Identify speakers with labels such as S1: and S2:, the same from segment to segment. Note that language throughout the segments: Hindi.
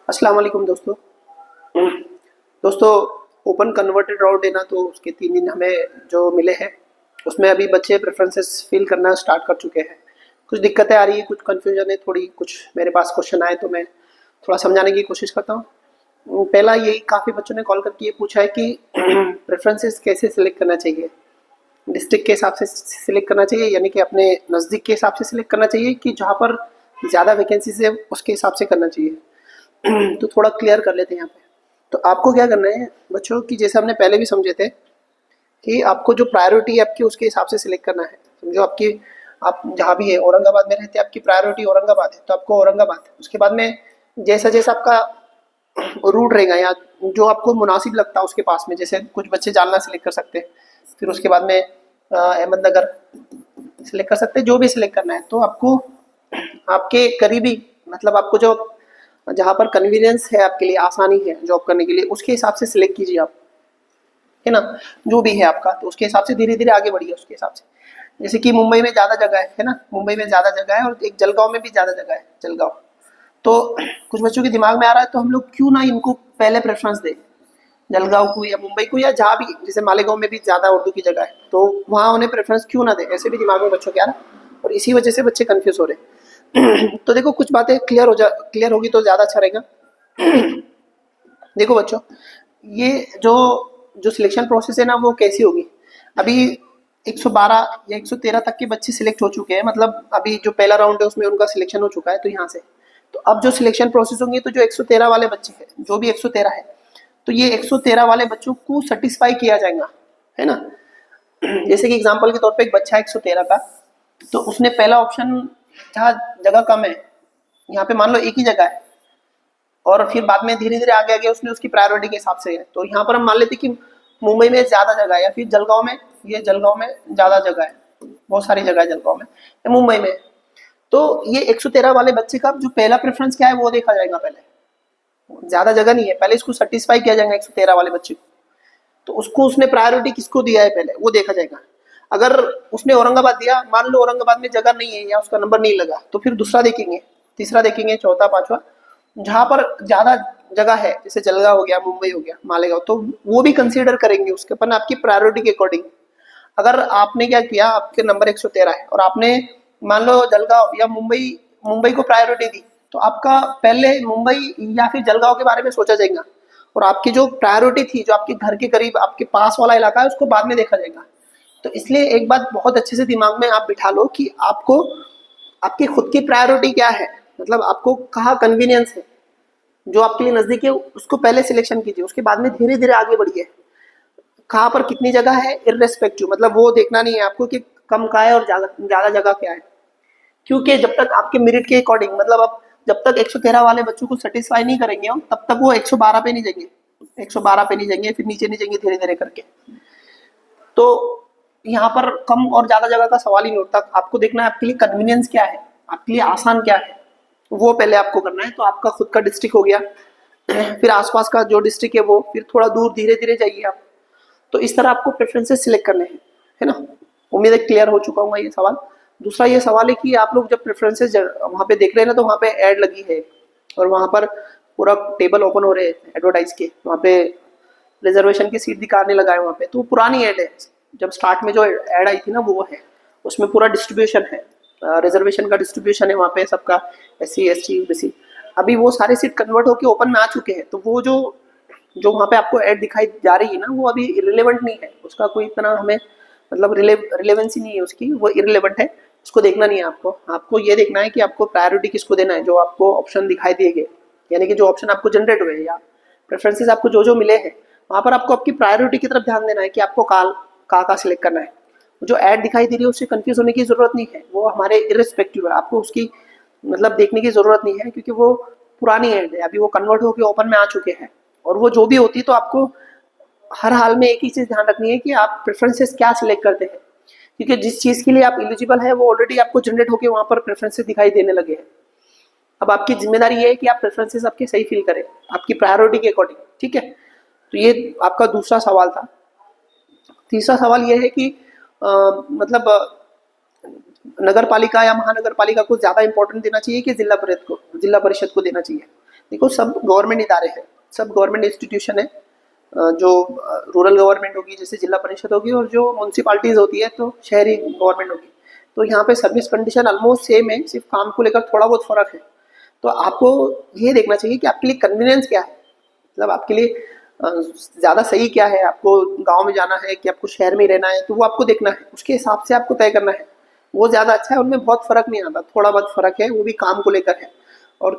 S1: अस्सलाम वालेकुम दोस्तों। दोस्तों, ओपन कन्वर्टेड राउंड है ना, तो उसके 3 दिन हमें जो मिले हैं उसमें अभी बच्चे प्रेफरेंसेस फिल करना स्टार्ट कर चुके हैं। कुछ दिक्कतें आ रही है, कुछ कन्फ्यूजन है, थोड़ी कुछ मेरे पास क्वेश्चन आए तो मैं थोड़ा समझाने की कोशिश करता हूँ। पहला यही, काफ़ी बच्चों ने कॉल करके ये पूछा है कि प्रेफरेंसेस कैसे सिलेक्ट करना चाहिए। डिस्ट्रिक्ट के हिसाब से सिलेक्ट करना चाहिए, यानी कि अपने नज़दीक के हिसाब से सिलेक्ट करना चाहिए, कि जहाँ पर ज़्यादा वैकेंसीज है उसके हिसाब से करना चाहिए। तो थोड़ा क्लियर कर लेते हैं यहाँ पे। तो आपको क्या करना है बच्चों, कि जैसे हमने पहले भी समझे थे कि आपको जो प्रायोरिटी है आपकी उसके हिसाब से सिलेक्ट करना है। समझो आपकी, आप जहाँ भी है औरंगाबाद में रहते हैं, आपकी प्रायोरिटी औरंगाबाद है तो आपको औरंगाबाद, उसके बाद में जैसा जैसा आपका रूट रहेगा या जो आपको मुनासिब लगता है उसके पास में, जैसे कुछ बच्चे जालना सिलेक्ट कर सकते हैं, फिर उसके बाद में अहमदनगर सिलेक्ट कर सकते हैं, जो भी सिलेक्ट करना है। तो आपको आपके करीबी, मतलब आपको जो जहाँ पर कन्वीनियंस है आपके लिए, आसानी है जॉब करने के लिए, उसके हिसाब से सिलेक्ट कीजिए आप, है ना। जो भी है आपका, तो उसके हिसाब से धीरे धीरे आगे बढ़िए उसके हिसाब से। जैसे कि मुंबई में ज़्यादा जगह है ना, मुंबई में ज़्यादा जगह है, और एक जलगांव में भी ज़्यादा जगह है, जलगांव। तो कुछ बच्चों के दिमाग में आ रहा है, तो हम लोग क्यों ना इनको पहले प्रेफरेंस दें, जलगांव को या मुंबई को, या जहाँ भी, जैसे मालेगांव में भी ज़्यादा उर्दू की जगह है तो वहाँ उन्हें प्रेफरेंस क्यों ना दें, ऐसे भी दिमाग में बच्चों के आ रहा है, और इसी वजह से बच्चे कन्फ्यूज हो रहे हैं। तो देखो, कुछ बातें क्लियर होगी तो ज़्यादा अच्छा रहेगा। देखो बच्चों, ये जो जो सिलेक्शन प्रोसेस है ना, वो कैसी होगी। अभी 112 या 113 तक के बच्चे सिलेक्ट हो चुके हैं, मतलब अभी जो पहला राउंड है उसमें उनका सिलेक्शन हो चुका है, तो यहाँ से तो अब जो सिलेक्शन प्रोसेस होंगी, तो जो 113 वाले बच्चे हैं, जो भी 113 है, तो ये 113 वाले बच्चों को सेटिस्फाई किया जाएगा, है ना। जैसे कि एग्जांपल के तौर पे एक बच्चा है 113 का, तो उसने पहला ऑप्शन, जहाँ जगह कम है, यहाँ पे मान लो एक ही जगह है, और फिर बाद में धीरे धीरे आगे आगे उसने उसकी प्रायोरिटी के हिसाब से है, तो यहाँ पर हम मान लेते कि मुंबई में ज़्यादा जगह है, या फिर जलगांव में, ये जलगांव में ज़्यादा जगह है, बहुत सारी जगह है जलगांव में या मुंबई में। तो ये 113 वाले बच्चे का जो पहला प्रेफरेंस क्या है वो देखा जाएगा पहले। ज़्यादा जगह नहीं है, पहले इसको सेटिस्फाई किया जाएगा 113 वाले बच्चे को, तो उसको उसने प्रायोरिटी किसको दिया है पहले वो देखा जाएगा। अगर उसने औरंगाबाद दिया, मान लो औरंगाबाद में जगह नहीं है या उसका नंबर नहीं लगा, तो फिर दूसरा देखेंगे, तीसरा देखेंगे, चौथा, पांचवा, जहाँ पर ज़्यादा जगह है, जैसे जलगांव हो गया, मुंबई हो गया, मालेगांव, तो वो भी कंसीडर करेंगे उसके अपन आपकी प्रायोरिटी के अकॉर्डिंग। अगर आपने क्या किया, आपके नंबर 113 है और आपने मान लो जलगांव या मुंबई मुंबई को प्रायोरिटी दी, तो आपका पहले मुंबई या फिर जलगांव के बारे में सोचा जाएगा, और आपकी जो प्रायोरिटी थी, जो आपके घर के करीब आपके पास वाला इलाका है, उसको बाद में देखा जाएगा। तो इसलिए एक बात बहुत अच्छे से दिमाग में आप बिठा लो कि आपको आपकी खुद की प्रायोरिटी क्या है, मतलब आपको कहाँ कन्वीनियंस है, जो आपके लिए नजदीक है उसको पहले सिलेक्शन कीजिए, उसके बाद में धीरे धीरे आगे बढ़िए। कहाँ पर कितनी जगह है इर्रेस्पेक्टिव, मतलब वो देखना नहीं है आपको कि कम का है और ज्यादा जगह क्या है, क्योंकि जब तक आपके मेरिट के अकॉर्डिंग, मतलब आप जब तक 113 वाले बच्चों को सेटिस्फाई नहीं करेंगे हम, तब तक वो 112 पे नहीं जाएंगे, 112 पे नहीं जाएंगे, फिर नीचे नहीं जाएंगे धीरे धीरे करके। तो यहाँ पर कम और ज्यादा जगह का सवाल ही नहीं उठता, आपको देखना है आपके लिए कन्वीनियंस क्या है, आपके लिए आसान क्या है, वो पहले आपको करना है। तो आपका खुद का डिस्ट्रिक्ट हो गया, फिर आसपास का जो डिस्ट्रिक्ट है वो, फिर थोड़ा दूर धीरे धीरे जाइए आप। तो इस तरह आपको प्रेफरेंसेस सिलेक्ट करने हैं, है ना। उम्मीद है क्लियर हो चुका होगा ये सवाल। दूसरा ये सवाल है कि आप लोग जब प्रेफरेंसेस वहाँ पे देख रहे हैं ना, तो वहाँ पे ऐड लगी है, और वहाँ पर पूरा टेबल ओपन हो रहे हैं एडवर्टाइज के, वहाँ पे रिजर्वेशन की सीट दिखाने लगा है वहाँ पे, तो वो पुरानी ऐड है, जब स्टार्ट में जो ऐड आई थी ना वो है, उसमें पूरा डिस्ट्रीब्यूशन है, रिजर्वेशन का डिस्ट्रीब्यूशन है वहाँ पे सबका, SC ST OBC। अभी वो सारे सीट कन्वर्ट होकर ओपन में आ चुके हैं, तो वो जो जो वहाँ पे आपको ऐड दिखाई जा रही है ना, वो अभी इरिलेवेंट नहीं है, उसका कोई इतना हमें मतलब रिलेवेंसी नहीं है उसकी, वो इरिलेवेंट है, उसको देखना नहीं है आपको। आपको ये देखना है कि आपको प्रायोरिटी किसको देना है, जो आपको ऑप्शन दिखाई दिए गए, यानी कि जो ऑप्शन आपको जनरेट हुए या प्रेफरेंसेस आपको जो जो मिले हैं, वहाँ पर आपको आपकी प्रायोरिटी की तरफ ध्यान देना है कि आपको का सिलेक्ट करना है। जो ऐड दिखाई दे रही है उससे कंफ्यूज होने की जरूरत नहीं है, वो हमारे इरिस्पेक्टिव है, आपको उसकी मतलब देखने की जरूरत नहीं है, क्योंकि वो पुरानी ऐड है, अभी वो कन्वर्ट होकर ओपन में आ चुके हैं। और वो जो भी होती है, तो आपको हर हाल में एक ही चीज ध्यान रखनी है कि आप प्रेफरेंसेस क्या सिलेक्ट करते हैं, क्योंकि जिस चीज के लिए आप एलिजिबल है वो ऑलरेडी आपको जनरेट होकर वहां पर प्रेफरेंसेस दिखाई देने लगे हैं। अब आपकी जिम्मेदारी ये है कि आप प्रेफरेंसेस आपके सही फिल करें आपकी प्रायोरिटी के अकॉर्डिंग, ठीक है। तो ये आपका दूसरा सवाल था। तीसरा सवाल ये है कि मतलब नगर पालिका या महानगर पालिका को ज़्यादा इंपॉर्टेंट देना चाहिए कि जिला परिषद को देना चाहिए? देखो, सब गवर्नमेंट इदारे हैं, सब गवर्नमेंट इंस्टीट्यूशन है। जो रूरल गवर्नमेंट होगी जैसे जिला परिषद होगी, और जो म्यूनसिपालिटीज़ होती है तो शहरी गवर्नमेंट होगी। तो यहाँ पे सर्विस कंडीशन ऑलमोस्ट सेम है, सिर्फ काम को लेकर थोड़ा बहुत फ़र्क है। तो आपको ये देखना चाहिए कि आपके लिए कन्वीनियंस क्या है, मतलब आपके लिए ज़्यादा सही क्या है, आपको गांव में जाना है कि आपको शहर में ही रहना है, तो वो आपको देखना है, उसके हिसाब से आपको तय करना है। वो ज़्यादा अच्छा है, उनमें बहुत फ़र्क नहीं आता, थोड़ा बहुत फ़र्क है, वो भी काम को लेकर है, और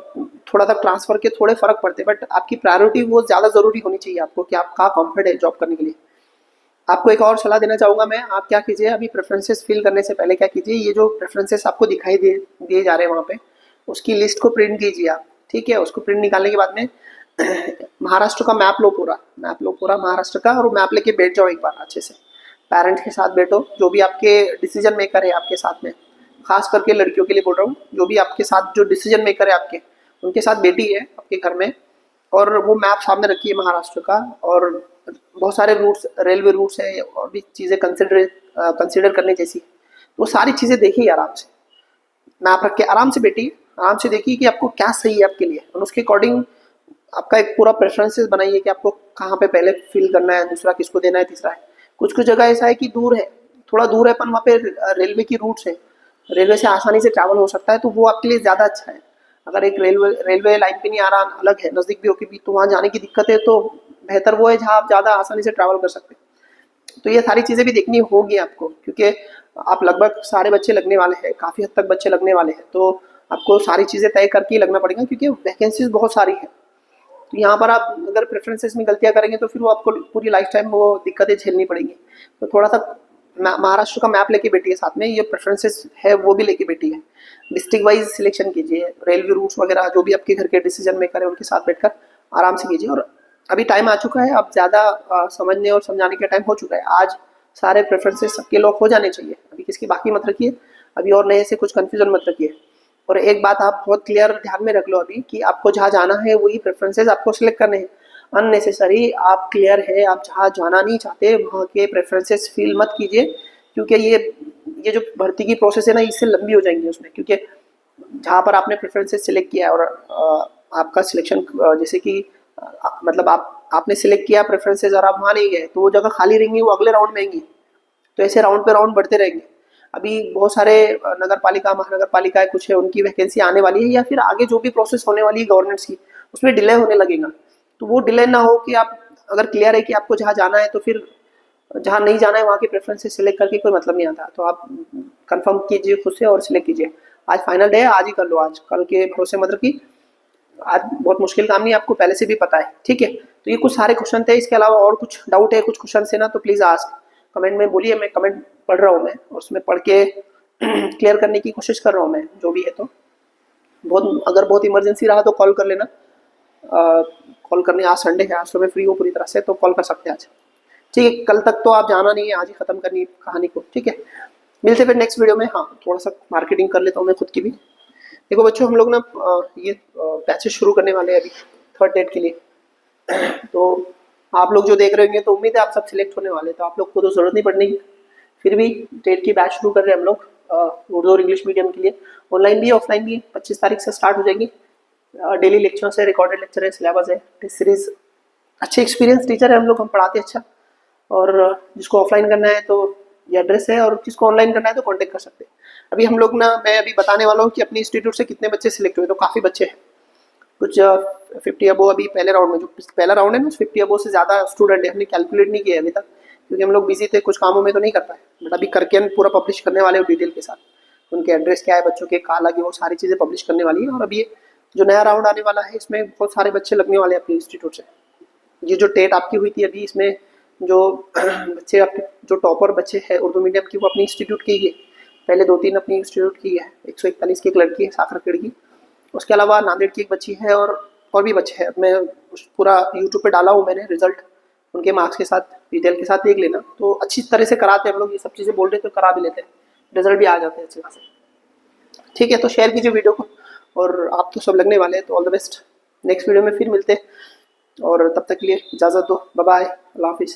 S1: थोड़ा सा ट्रांसफ़र के थोड़े फ़र्क पड़ते हैं, बट आपकी प्रायोरिटी वो ज़्यादा ज़रूरी होनी चाहिए आपको कि आप कहाँ कम्फर्ट है जॉब करने के लिए। आपको एक और सलाह देना चाहूँगा मैं, आप क्या कीजिए, अभी प्रेफरेंसेस फिल करने से पहले क्या कीजिए, ये जो प्रेफरेंसेस आपको दिखाई दिए जा रहे हैं वहाँ पे, उसकी लिस्ट को प्रिंट कीजिए आप, ठीक है। उसको प्रिंट निकालने के बाद में महाराष्ट्र का मैप लो, पूरा महाराष्ट्र का, और मैप लेके बैठ जाओ एक बार अच्छे से, पेरेंट्स के साथ बैठो, जो भी आपके डिसीजन मेकर है आपके साथ में, खास करके लड़कियों के लिए बोल रहा हूँ, जो भी आपके साथ जो डिसीजन मेकर है आपके, उनके साथ बैठी है आपके घर में, और वो मैप सामने रखिए महाराष्ट्र का, और बहुत सारे रूट्स, रेलवे रूट्स है और भी चीज़ें कंसिडर करने जैसी, वो सारी चीज़ें देखिए आराम से, मैप रख के आराम से बैठिए, आराम से देखिए कि आपको क्या सही है आपके लिए, और उसके अकॉर्डिंग आपका एक पूरा प्रेफरेंसेस बनाइए कि आपको कहाँ पे पहले फिल करना है, दूसरा किसको देना है, तीसरा है। कुछ कुछ जगह ऐसा है कि दूर है, थोड़ा दूर है, पर वहाँ पे रेलवे की रूट्स है, रेलवे से आसानी से ट्रैवल हो सकता है, तो वो आपके लिए ज़्यादा अच्छा है। अगर एक रेलवे लाइन पे नहीं आ रहा, अलग है, नज़दीक भी होकर भी, तो वहाँ जाने की दिक्कत है, तो बेहतर वो है जहाँ आप ज़्यादा आसानी से ट्रैवल कर सकते हैं। तो ये सारी चीज़ें भी देखनी होगी आपको, क्योंकि आप लगभग सारे बच्चे लगने वाले हैं, काफ़ी हद तक बच्चे लगने वाले हैं, तो आपको सारी चीज़ें तय करके ही लगना पड़ेगा, क्योंकि वैकेंसीज बहुत सारी है। तो यहाँ पर आप अगर प्रेफरेंसेस में गलतियाँ करेंगे तो फिर वो आपको पूरी लाइफ टाइम वो दिक्कतें झेलनी पड़ेंगी। तो थोड़ा सा महाराष्ट्र का मैप लेके बैठिए साथ में, ये प्रेफरेंसेस है वो भी लेके बैठिए, डिस्ट्रिक्ट वाइज सिलेक्शन कीजिए, रेलवे रूट्स वगैरह जो भी आपके घर के डिसीजन मेकर है उनके साथ बैठकर आराम से कीजिए। और अभी टाइम आ चुका है, अब ज़्यादा समझने और समझाने का टाइम हो चुका है। आज सारे प्रेफरेंसेस सबके लॉक हो जाने चाहिए, अभी किसकी बाकी मत रखिए, अभी और नए से कुछ कन्फ्यूजन मत रखिए। और एक बात आप बहुत क्लियर ध्यान में रख लो अभी, कि आपको जहाँ जाना है वही प्रेफरेंसेस आपको सिलेक्ट करने हैं। अननेसेसरी आप क्लियर है, आप जहाँ जाना नहीं चाहते वहाँ के प्रेफरेंसेस फिल मत कीजिए, क्योंकि ये जो भर्ती की प्रोसेस है ना, इससे लंबी हो जाएंगी उसमें, क्योंकि जहाँ पर आपने प्रेफरेंसेस सिलेक्ट किया है और आपका सिलेक्शन जैसे कि मतलब आपने सिलेक्ट किया प्रेफरेंसेस और आप वहाँ नहीं गए, तो वो जगह खाली रहेंगी, वो अगले राउंड में आएंगी, तो ऐसे राउंड पे राउंड बढ़ते रहेंगे। अभी बहुत सारे नगर पालिका, महानगर पालिकाएं कुछ है, उनकी वैकेंसी आने वाली है, या फिर आगे जो भी प्रोसेस होने वाली है गवर्नमेंट्स की, उसमें डिले होने लगेगा। तो वो डिले ना हो, कि आप अगर क्लियर है कि आपको जहाँ जाना है, तो फिर जहाँ नहीं जाना है वहाँ की प्रेफरेंसेस सिलेक्ट करके कोई मतलब नहीं आता। तो आप कंफर्म कीजिए खुद से और सिलेक्ट कीजिए। आज फाइनल डे है, आज ही कर लो, आज कल के भरोसे मत रखिए, आज बहुत मुश्किल काम नहीं, आपको पहले से भी पता है, ठीक है। तो ये कुछ सारे क्वेश्चन थे, इसके अलावा और कुछ डाउट है कुछ क्वेश्चन से ना, तो प्लीज़ आस्क, कमेंट में बोलिए, मैं कमेंट पढ़ रहा हूँ मैं, और उसमें पढ़ के क्लियर करने की कोशिश कर रहा हूँ मैं, जो भी है। तो अगर बहुत इमरजेंसी रहा तो कॉल कर लेना, कॉल करने, आज संडे है, आज तो मैं फ्री हूँ पूरी तरह से, तो कॉल कर सकते हैं आज, ठीक है। कल तक तो आप जाना नहीं है, आज ही ख़त्म करनी कहानी को, ठीक है। मिलते फिर नेक्स्ट वीडियो में। हाँ, थोड़ा सा मार्केटिंग कर लेता हूँ मैं खुद की भी। देखो बच्चों, हम लोग ना ये बैचेस शुरू करने वाले हैं अभी 3rd डेट के लिए, तो आप लोग जो देख रहे होंगे, तो उम्मीद है आप सब सिलेक्ट होने वाले, तो आप लोग को तो ज़रूरत नहीं पड़ने की। फिर भी टेट की बैच शुरू कर रहे हैं हम लोग, उर्दू और इंग्लिश मीडियम के लिए, ऑनलाइन भी ऑफलाइन भी। 25 तारीख से स्टार्ट हो जाएगी। डेली लेक्चर्स है, रिकॉर्डेड लेक्चर है, सिलेबस है, टेस्ट सीरीज, अच्छे एक्सपीरियंस टीचर है हम लोग, हम पढ़ाते अच्छा। और जिसको ऑफलाइन करना है तो ये एड्रेस है, और जिसको ऑनलाइन करना है तो कांटेक्ट कर सकते हैं। अभी हम लोग ना, मैं अभी बताने वाला हूँ कि अपने इंस्टीट्यूट से कितने बच्चे सिलेक्ट हुए, तो काफ़ी बच्चे हैं, कुछ 50 अबो अभी पहले राउंड में, जो पहला राउंड है ना, 50 अबो से ज़्यादा स्टूडेंट है। हमने कैलकुलेट नहीं किया अभी तक, क्योंकि हम लोग बिजी थे, कुछ कामों में तो नहीं कर पाए, बट अभी करके हम पूरा पब्लिश करने वाले हैं डिटेल के साथ, उनके एड्रेस क्या है, बच्चों के कहाँ लगे, वो सारी चीज़ें पब्लिश करने वाली है। और अभी जो नया राउंड आने वाला है, इसमें बहुत सारे बच्चे लगने वाले हैं अपने इंस्टीट्यूट से। ये जो टेट आपकी हुई थी अभी, इसमें जो बच्चे आपके, जो टॉपर बच्चे हैं उर्दू मीडियम की, वो अपनी इंस्टीट्यूट की है, पहले 2-3 अपनी इंस्टीट्यूट की है। 141 की एक लड़की है, साखरखेड़ की, उसके अलावा नांदेड़ की एक बच्ची है, और भी बच्चे हैं। मैं पूरा यूट्यूब पे डाला हूँ मैंने रिजल्ट, उनके मार्क्स के साथ डिटेल के साथ देख लेना। तो अच्छी तरह से कराते हैं हम लोग, ये सब चीज़ें बोल रहे तो करा भी लेते हैं, रिजल्ट भी आ जाते हैं अच्छे खासे, ठीक है। तो शेयर कीजिए वीडियो को, और आप तो सब लगने वाले हैं, तो all the best. Next video में फिर मिलते हैं, और तब तक के लिए इजाज़त दो, बाय बाय, अल्लाह हाफिज़।